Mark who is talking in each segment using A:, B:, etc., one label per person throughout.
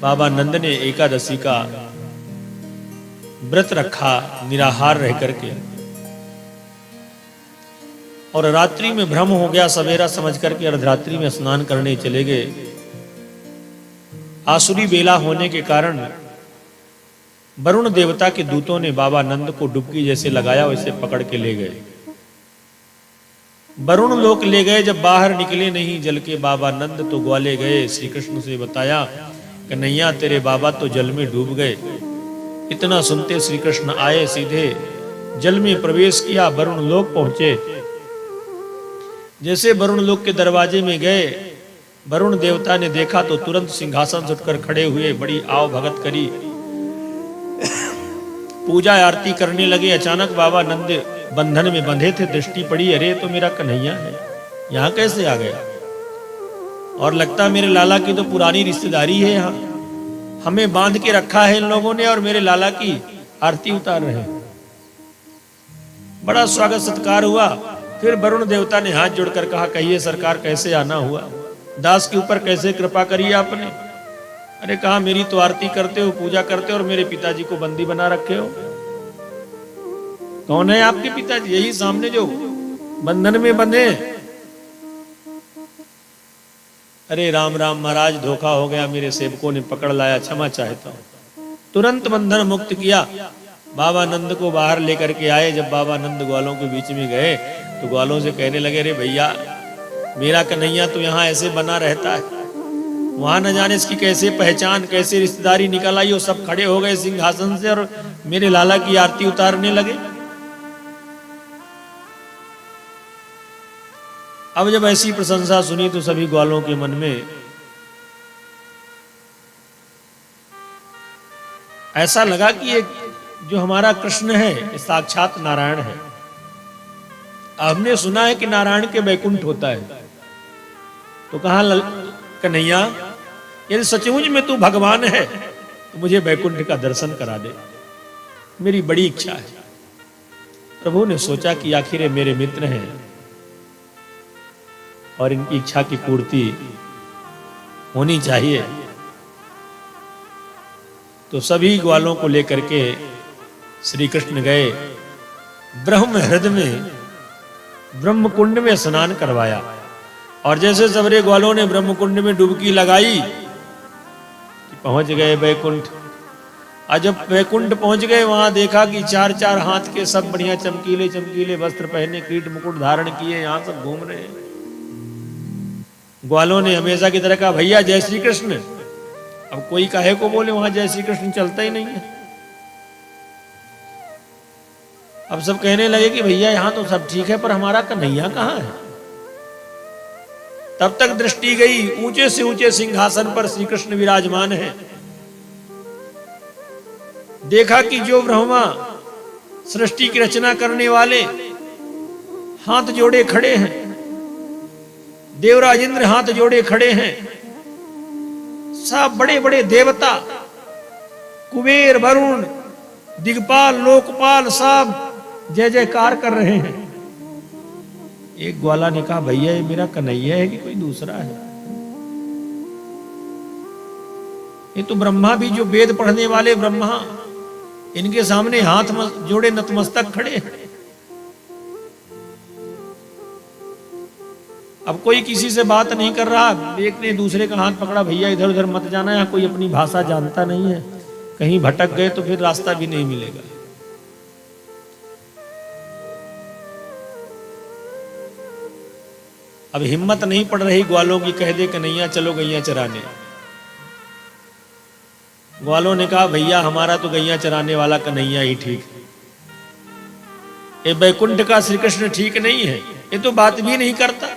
A: बाबा नंद ने एकादशी का व्रत रखा निराहार रह करके, और रात्रि में भ्रम हो गया, सवेरा समझ करके अर्धरात्रि में स्नान करने चले गए। आसुरी बेला होने के कारण वरुण देवता के दूतों ने बाबा नंद को डुबकी जैसे लगाया, वैसे पकड़ के ले गए। वरुण लोक ले गए। जब बाहर निकले नहीं जल के बाबा नंद, तो ग्वाले गए, श्री कृष्ण से बताया कि नैया तेरे बाबा तो जल में डूब गए। इतना सुनते श्री कृष्ण आए, सीधे जल में प्रवेश किया, वरुण लोक पहुंचे। जैसे वरुण लोक के दरवाजे में गए, वरुण देवता ने देखा तो तुरंत सिंहासन से उठकर खड़े हुए, बड़ी आव भगत करी, पूजा आरती करने लगे। अचानक बाबा नंद बंधन में बंधे थे, दृष्टि पड़ी, अरे तो मेरा कन्हैया है, यहाँ कैसे आ गया? और लगता मेरे लाला की तो पुरानी रिश्तेदारी है, यहाँ हमें बांध के रखा है इन लोगों ने और मेरे लाला की आरती उतार रहे हैं। बड़ा स्वागत सत्कार हुआ। फिर वरुण देवता ने हाथ जोड़कर कहा, कहिए सरकार कैसे आना हुआ, दास के ऊपर कैसे कृपा करी आपने? अरे कहा मेरी तो आरती करते हो, पूजा करते हो और मेरे पिताजी को बंदी बना रखे हो। कौन है आपके पिताजी? यही सामने जो बंधन में बंधे। अरे राम राम महाराज, धोखा हो गया, मेरे सेवकों ने पकड़ लाया, क्षमा चाहता हूं। तुरंत बंधन मुक्त किया, बाबा नंद को बाहर लेकर के आए। जब बाबा नंद ग्वालों के बीच में गए तो ग्वालों से कहने लगे, अरे भैया मेरा कन्हैया तो यहाँ ऐसे बना रहता है, वहां न जाने इसकी कैसे पहचान, कैसे रिश्तेदारी निकल आई। वो सब खड़े हो गए सिंहासन से और मेरे लाला की आरती उतारने लगे। अब जब ऐसी प्रशंसा सुनी तो सभी ग्वालों के मन में ऐसा लगा कि ये जो हमारा कृष्ण है ये साक्षात नारायण है। हमने सुना है कि नारायण के बैकुंठ होता है, तो कहा कन्हैया यदि सचमुच में तू भगवान है तो मुझे बैकुंठ का दर्शन करा दे, मेरी बड़ी इच्छा है। प्रभु ने सोचा कि आखिर ये मेरे मित्र हैं और इनकी इच्छा की पूर्ति होनी चाहिए। तो सभी ग्वालों को लेकर के श्री कृष्ण गए, ब्रह्म हृदय में ब्रह्म कुंड में स्नान करवाया। और जैसे सबरे ग्वालों ने ब्रह्म कुंड में डुबकी लगाई कि पहुंच गए बैकुंठ। और जब बैकुंठ पहुंच गए, वहां देखा कि चार चार हाथ के सब बढ़िया चमकीले चमकीले वस्त्र पहने, कीट मुकुट धारण किए, यहां सब घूम रहे हैं। ग्वालों ने हमेशा की तरह कहा, भैया जय श्री कृष्ण। अब कोई काहे को बोले, वहां जय श्री कृष्ण चलता ही नहीं है। अब सब कहने लगे कि भैया यहां तो सब ठीक है, पर हमारा कन्हैया कहां है? तब तक दृष्टि गई, ऊंचे से ऊंचे सिंहासन पर श्री कृष्ण विराजमान है। देखा कि जो ब्रह्मा सृष्टि की रचना करने वाले हाथ जोड़े खड़े हैं, देवराज इंद्र हाथ जोड़े खड़े हैं, सब बड़े बड़े देवता, कुबेर, वरुण, दिग्पाल, लोकपाल, सब जय जयकार कर रहे हैं। एक ग्वाला ने कहा, भैया ये मेरा कन्हैया है कि कोई दूसरा है? ये तो ब्रह्मा भी, जो वेद पढ़ने वाले ब्रह्मा, इनके सामने हाथ जोड़े नतमस्तक खड़े हैं। अब कोई किसी से बात नहीं कर रहा, एक ने दूसरे का हाथ पकड़ा, भैया इधर उधर मत जाना, यहाँ कोई अपनी भाषा जानता नहीं है, कहीं भटक गए तो फिर रास्ता भी नहीं मिलेगा। अब हिम्मत नहीं पड़ रही ग्वालों की, कह दे कन्हैया चलो गैया चराने। ग्वालों ने कहा, भैया हमारा तो गैया चराने वाला कन्हैया ही ठीक है, ये बैकुंठ का श्री कृष्ण ठीक नहीं है, ये तो बात भी नहीं करता।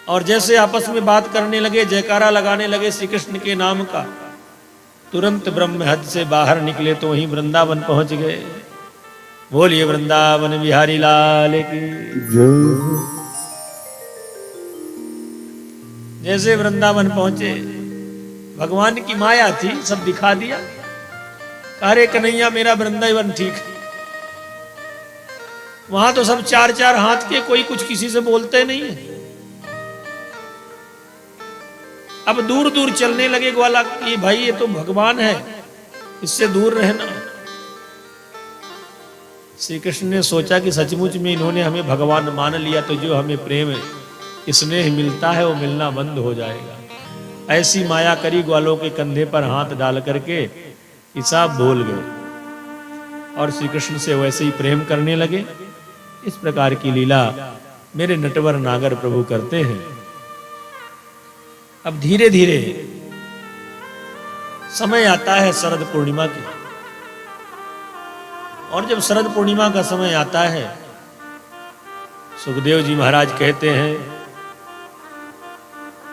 A: और जैसे आपस में बात करने लगे, जयकारा लगाने लगे श्री कृष्ण के नाम का, तुरंत ब्रह्म हद से बाहर निकले तो वहीं वृंदावन पहुंच गए। बोलिए वृंदावन बिहारी लाल की जय। जैसे वृंदावन पहुंचे, भगवान की माया थी, सब दिखा दिया। अरे कन्हैया मेरा वृंदावन ठीक है। वहां तो सब चार चार हाथ के, कोई कुछ किसी से बोलते नहीं है। अब दूर दूर चलने लगे ग्वाला कि भाई ये तो भगवान है, इससे दूर रहना। श्री कृष्ण ने सोचा कि सचमुच में इन्होंने हमें भगवान मान लिया तो जो हमें प्रेम स्नेह मिलता है वो मिलना बंद हो जाएगा। ऐसी माया करी, ग्वालों के कंधे पर हाथ डाल करके हिसाब भूल गए और श्री कृष्ण से वैसे ही प्रेम करने लगे। इस प्रकार की लीला मेरे नटवर नागर प्रभु करते हैं। अब धीरे धीरे समय आता है शरद पूर्णिमा की, और जब शरद पूर्णिमा का समय आता है, सुखदेव जी महाराज कहते हैं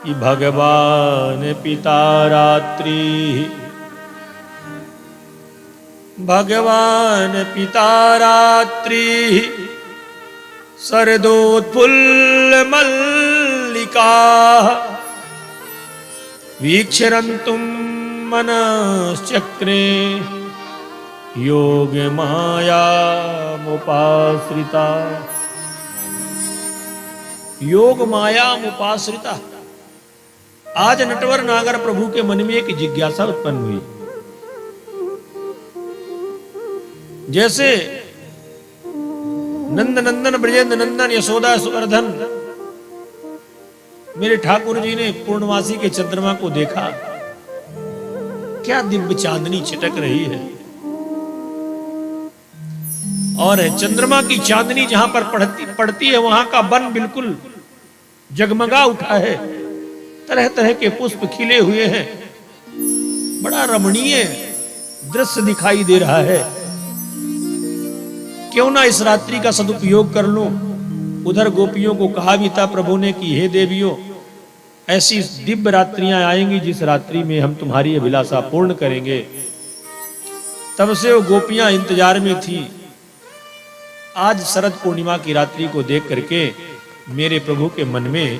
A: कि भगवान पिता रात्रि, भगवान पिता रात्रि शरदोत्फुल्ल मल्लिका वीक्षरन्तुम मनश्चक्रे योग माया मुपाश्रिता। योग माया मुपाश्रिता। आज नटवर नागर प्रभु के मन में एक जिज्ञासा उत्पन्न हुई। जैसे नंद नंदन ब्रजेंद्र नंदन यशोदा सुवर्धन मेरे ठाकुर जी ने पूर्णमासी के चंद्रमा को देखा, क्या दिव्य चांदनी छिटक रही है, और चंद्रमा की चांदनी जहां पर पड़ती है वहां का वन बिल्कुल जगमगा उठा है, तरह तरह के पुष्प खिले हुए हैं, बड़ा रमणीय दृश्य दिखाई दे रहा है। क्यों ना इस रात्रि का सदुपयोग कर लूं। उधर गोपियों को कहा भी था प्रभु ने कि हे देवियों, ऐसी दिव्य रात्रियां आएंगी जिस रात्रि में हम तुम्हारी अभिलाषा पूर्ण करेंगे। तब से वो गोपियां इंतजार में थी। आज शरद पूर्णिमा की रात्रि को देख करके मेरे प्रभु के मन में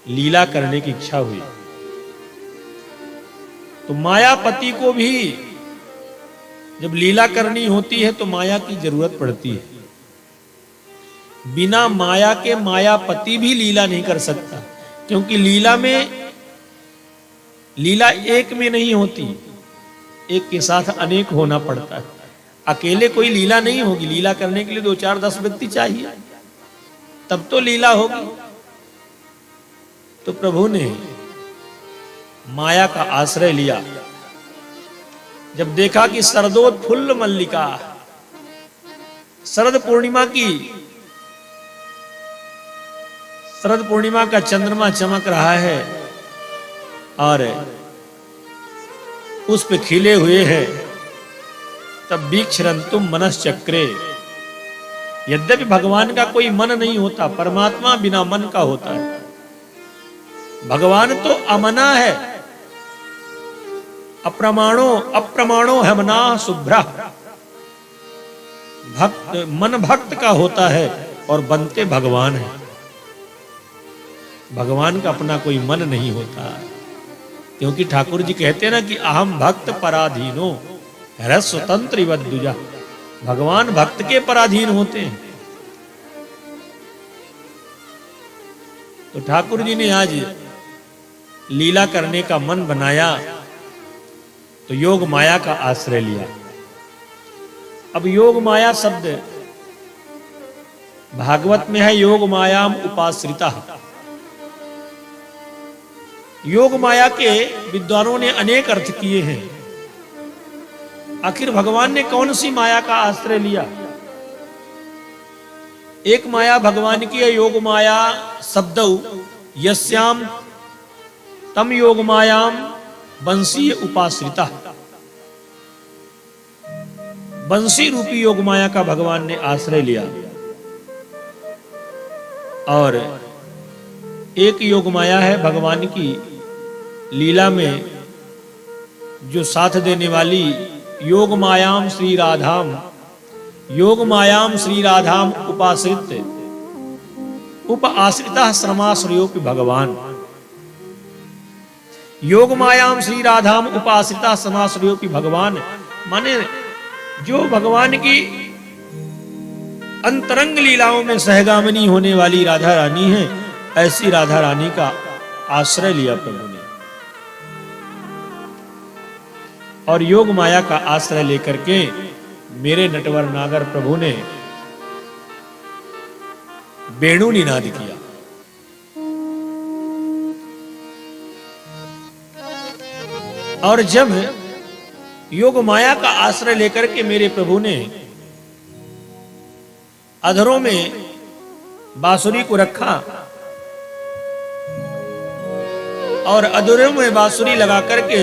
A: लीला करने की इच्छा हुई। तो मायापति को भी जब लीला करनी होती है तो माया की जरूरत पड़ती है। बिना माया के मायापति भी लीला नहीं कर सकता, क्योंकि लीला एक में नहीं होती, एक के साथ अनेक होना पड़ता है। अकेले कोई लीला नहीं होगी। लीला करने के लिए 2 4 10 व्यक्ति चाहिए, तब तो लीला होगी। तो प्रभु ने माया का आश्रय लिया। जब देखा कि शरदोत्फुल्ल मल्लिका, शरद पूर्णिमा का चंद्रमा चमक रहा है और पुष्प खिले हुए हैं, तब वीक्षरन्तुम मनश्चक्रे। यद्यपि भगवान का कोई मन नहीं होता, परमात्मा बिना मन का होता है। भगवान तो अमना है, अप्रमाणो है मना शुभ्रा। मन भक्त का होता है और बनते भगवान है। भगवान का अपना कोई मन नहीं होता, क्योंकि ठाकुर जी कहते हैं ना कि अहम भक्त पराधीनो रस स्वतंत्र वद्दुजा। भगवान भक्त के पराधीन होते हैं। तो ठाकुर जी ने आज लीला करने का मन बनाया, तो योग माया का आश्रय लिया। अब योग माया शब्द भागवत में है, योग मायाम उपाश्रिता। योग माया के विद्वानों ने अनेक अर्थ किए हैं। आखिर भगवान ने कौन सी माया का आश्रय लिया? एक माया भगवान की है, योग माया शब्दौ यस्याम तम योग मायाम बंसी उपाश्रिता। बंसी रूपी योग माया का भगवान ने आश्रय लिया। और एक योग माया है भगवान की लीला में जो साथ देने वाली, योग मायाम श्री राधाम, योग मायाम श्री राधाम उपाश्रित उप आश्रिता श्रमाश्रयोपि भगवान। योग मायाम श्री राधाम उपाश्रिता श्रमाश्रयोपि भगवान, माने जो भगवान की अंतरंग लीलाओं में सहगामिनी होने वाली राधा रानी है, ऐसी राधा रानी का आश्रय लिया प्रभु ने, और योग माया का आश्रय लेकर के मेरे नटवर नागर प्रभु ने वेणु निनाद किया। और जब योग माया का आश्रय लेकर के मेरे प्रभु ने अधरों में बांसुरी को रखा और अधरों में बांसुरी लगा करके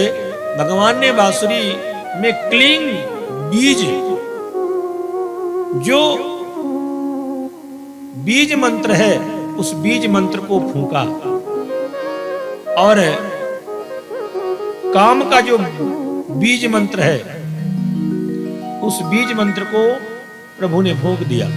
A: भगवान ने बांसुरी में क्लींग बीज, जो बीज मंत्र है, उस बीज मंत्र को फूंका और काम का जो बीज मंत्र है, उस बीज मंत्र को प्रभु ने फूंक दिया।